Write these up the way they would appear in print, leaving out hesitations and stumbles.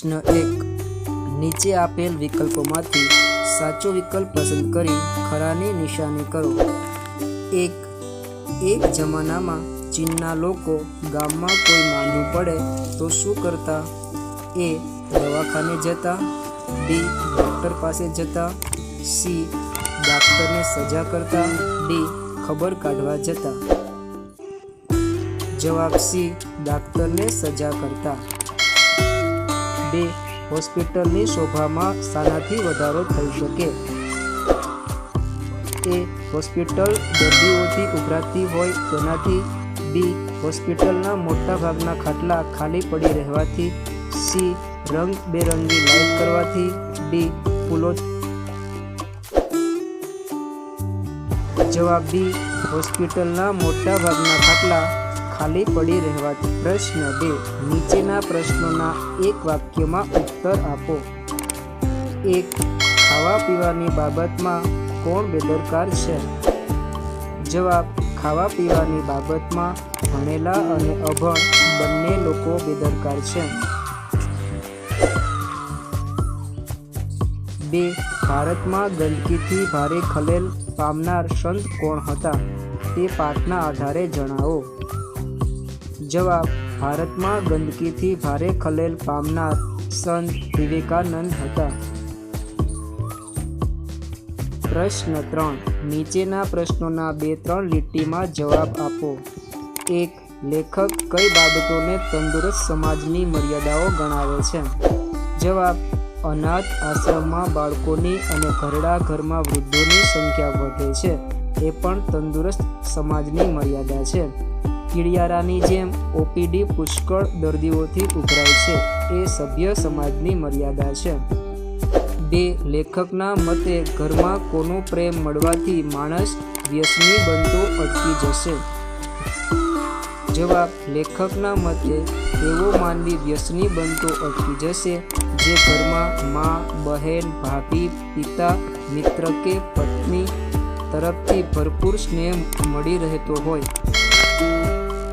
પ્રશ્ન 1. નીચે આપેલ વિકલ્પોમાંથી સાચો વિકલ્પ પસંદ કરી ખરાની નિશાની કરો. 1. એક જમાનામાં ચીનના લોકો ગામમાં કોઈ માંદું પડે તો શું કરતા? A. દવાખાને જતા. B. ડૉક્ટર પાસે જતા. C. ડાક્ટરને સજા કરતા. D. ખબર કાઢવા જતા. જવાબ C. ડાક્ટરને સજા કરતા. 2. હોસ્પિટલની શોભામાં શાનાથી વધારો થઈ શકે? A. હોસ્પિટલ દર્દીઓથી ઉભરાતી હોય તેનાથી. B. હોસ્પિટલના મોટા ભાગના ખાટલા ખાલી પડી રહેવાથી. C. રંગબેરંગી લાઇટ કરવાથી. D. ફૂલો. જવાબ B. હોસ્પિટલના મોટા ભાગના ખાટલા ખાલી પડી રહેવાથી. પ્રશ્ન 2. નીચેના પ્રશ્નોના એક વાક્યમાં ઉત્તર આપો. 1. ખાવા પીવાની બાબતમાં કોણ બેદરકાર છે? જવાબ: ખાવા પીવાની બાબતમાં ભણેલા અને અભણ બંને લોકો બેદરકાર છે. 2. ભારતમાં ગંદકીથી ભારે ખલેલ પામનાર સંત કોણ હતા? તે પાઠના આધારે જણાવો. જવાબ: ભારતમાં ગંદકીથી ભારે ખલેલ પામનાર સંત વિવેકાનંદ હતા. પ્રશ્ન 3. નીચેના પ્રશ્નોના 2-3 લીટીમાં જવાબ આપો. 1. લેખક કઈ બાબતોને તંદુરસ્ત સમાજની મર્યાદાઓ ગણાવે છે? જવાબ: અનાથ આશ્રમમાં બાળકોની અને ઘરડા ઘરમાં વૃદ્ધોની સંખ્યા વધે છે એ પણ તંદુરસ્ત સમાજની મર્યાદા છે. કીડિયારાની જેમ OPD પુષ્કળ દર્દીઓથી ઉભરાય છે એ સભ્ય સમાજની મર્યાદા છે. 2. લેખકના મતે ઘરમાં કોનો પ્રેમ મળવાથી માણસ વ્યસની બનતો અટકી જશે? જવાબ: લેખકના મતે એવો માનવી વ્યસની બનતો અટકી જશે જે ઘરમાં મા, બહેન, ભાભી, પિતા, મિત્ર કે પત્ની તરફથી ભરપૂર સ્નેહ મળી રહેતો હોય.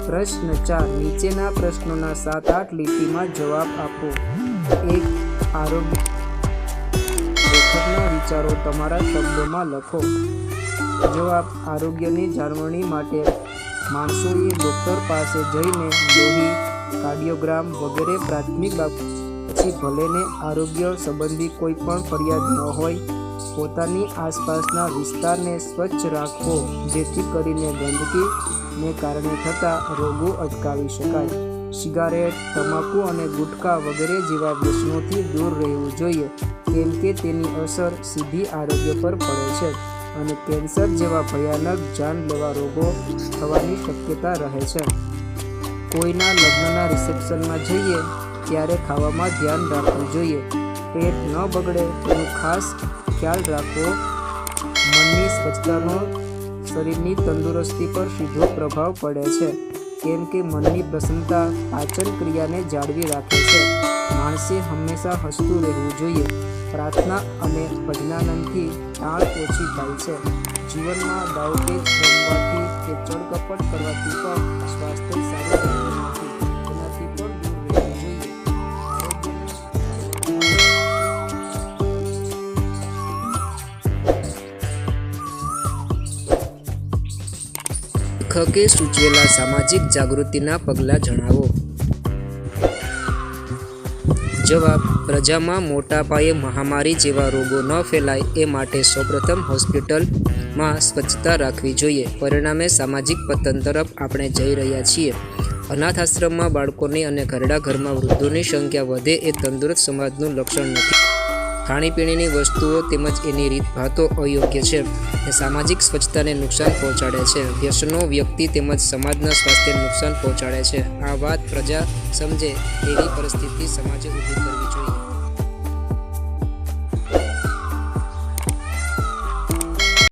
પ્રશ્ન 4. નીચેના પ્રશ્નોના 7-8 લીટીમાં જવાબ આપો. 1. આરોગ્ય. લેખકના વિચારો તમારા શબ્દોમાં લખો. જવાબ: આરોગ્યની જાળવણી માટે માણસોએ ડૉક્ટર પાસે જઈને લોહી, કાર્ડિયોગ્રામ વગેરે પ્રાથમિક બાબતો પછી ભલેને આરોગ્ય સંબંધી કોઈ પણ ફરિયાદ ન હોય પોતાની આસપાસના વિસ્તારને સ્વચ્છ રાખવો જેથી કરીને ગંદકીને કારણે થતા રોગો અટકાવી શકાય. સિગારેટ, તમાકુ અને ગુટખા વગેરે જેવા વ્યસનોથી દૂર રહેવું જોઈએ કેમ કે તેની અસર સીધી આરોગ્ય પર પડે છે અને કેન્સર જેવા ભયાનક જાનલેવા રોગો થવાની શક્યતા રહે છે. કોઈના લગ્નના રિસેપ્શનમાં જઈએ ત્યારે ખાવામાં ધ્યાન રાખવું જોઈએ. પેટ ન બગડે તેનું ખાસ ખ્યાલ રાખવો. મનની સ્વચ્છતાનો શરીરની તંદુરસ્તી પર સીધો પ્રભાવ પડે છે કેમ કે મનની પ્રસન્નતા પાચન ક્રિયાને જાળવી રાખે છે. માણસે હંમેશા હસતું રહેવું જોઈએ. પ્રાર્થના અને ભજનાનંદથી તાણ ઓછી થાય છે. જીવનમાં દાવપેચ રમવાથી કે ચડકપટ કરવાથી પણ સ્વાસ્થ્ય સારું રહેતું નથી. તેનાથી પણ દૂર રહેવું જોઈએ. લેખકે સૂચવેલા સામાજિક જાગૃતિના પગલાં જણાવો. જવાબ: પ્રજામાં મોટા પાયે મહામારી જેવા રોગો ન ફેલાય એ માટે સૌપ્રથમ હોસ્પિટલમાં સ્વચ્છતા રાખવી જોઈએ. પરિણામે સામાજિક પતન તરફ આપણે જઈ રહ્યા છીએ. અનાથ આશ્રમમાં બાળકોની અને ઘરડા ઘરમાં વૃદ્ધોની સંખ્યા વધે એ તંદુરસ્ત સમાજનું લક્ષણ નથી. ખાણીપીણીની વસ્તુઓ તેમજ એની રીતભાતો અયોગ્ય છે એ સામાજિક સ્વચ્છતાને નુકસાન પહોંચાડે છે. વ્યસનો વ્યક્તિ તેમજ સમાજના સ્વાસ્થ્યને નુકસાન પહોંચાડે છે. આ વાત પ્રજા સમજે એવી પરિસ્થિતિ સમાજે ઊભી કરવી જોઈએ.